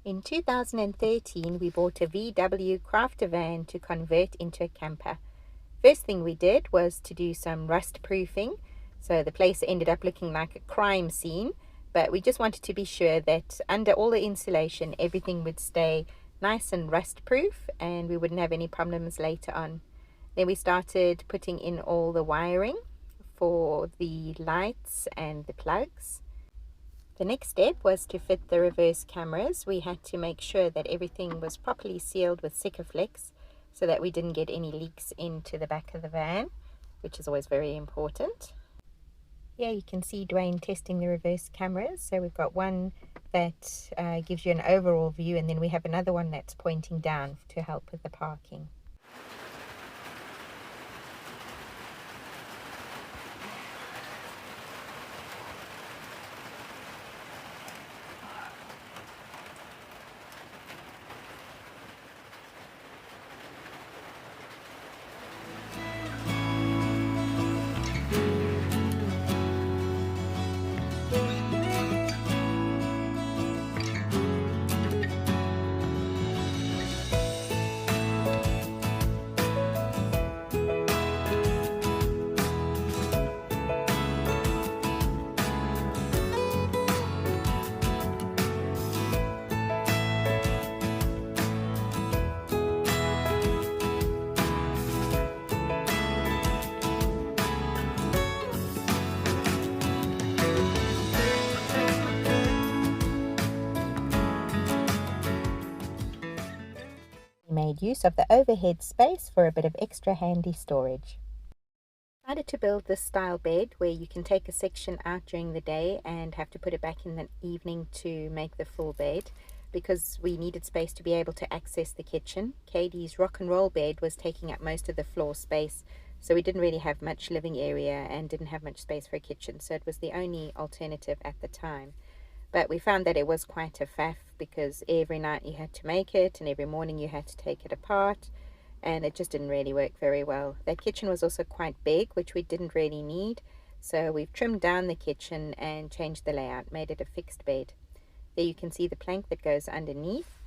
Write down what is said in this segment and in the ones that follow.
In 2013, we bought a VW crafter van to convert into a camper. First thing we did was to do some rust proofing. So the place ended up looking like a crime scene, but we just wanted to be sure that under all the insulation, everything would stay nice and rust proof and we wouldn't have any problems later on. Then we started putting in all the wiring for the lights and the plugs. The next step was to fit the reverse cameras. We had to make sure that everything was properly sealed with Sikaflex so that we didn't get any leaks into the back of the van, which is always very important. Here you can see Dwayne testing the reverse cameras. So we've got one that gives you an overall view, and then we have another one that's pointing down to help with the parking. Made use of the overhead space for a bit of extra handy storage. I decided to build this style bed where you can take a section out during the day and have to put it back in the evening to make the full bed, because we needed space to be able to access the kitchen. Katie's rock and roll bed was taking up most of the floor space, so we didn't really have much living area and didn't have much space for a kitchen, so it was the only alternative at the time. But we found that it was quite a faff because every night you had to make it and every morning you had to take it apart, and it just didn't really work very well. That kitchen was also quite big, which we didn't really need, so we've trimmed down the kitchen and changed the layout, made it a fixed bed. There you can see the plank that goes underneath,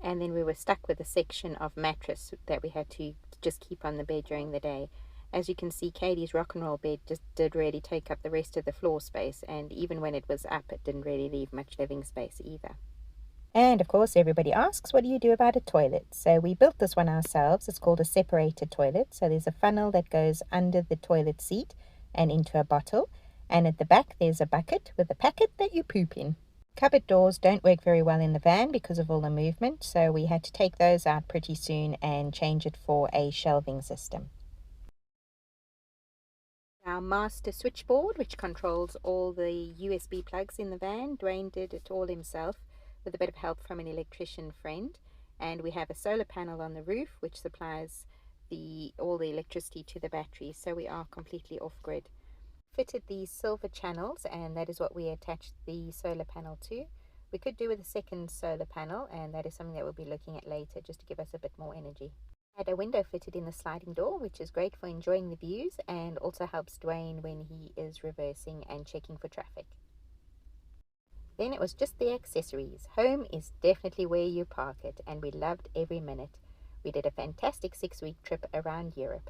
and then we were stuck with a section of mattress that we had to just keep on the bed during the day. As you can see, Katie's rock and roll bed just did really take up the rest of the floor space, and even when it was up, it didn't really leave much living space either. And of course, everybody asks, what do you do about a toilet? So we built this one ourselves. It's called a separated toilet. So there's a funnel that goes under the toilet seat and into a bottle, and at the back there's a bucket with a packet that you poop in. Cupboard doors don't work very well in the van because of all the movement, so we had to take those out pretty soon and change it for a shelving system. Our master switchboard, which controls all the USB plugs in the van, Dwayne did it all himself with a bit of help from an electrician friend. And we have a solar panel on the roof which supplies all the electricity to the batteries, so we are completely off-grid. Fitted these silver channels, and that is what we attached the solar panel to. We could do with a second solar panel, and that is something that we'll be looking at later, just to give us a bit more energy. Had a window fitted in the sliding door, which is great for enjoying the views and also helps Dwayne when he is reversing and checking for traffic. Then it was just the accessories. Home is definitely where you park it, and we loved every minute. We did a fantastic 6-week trip around Europe.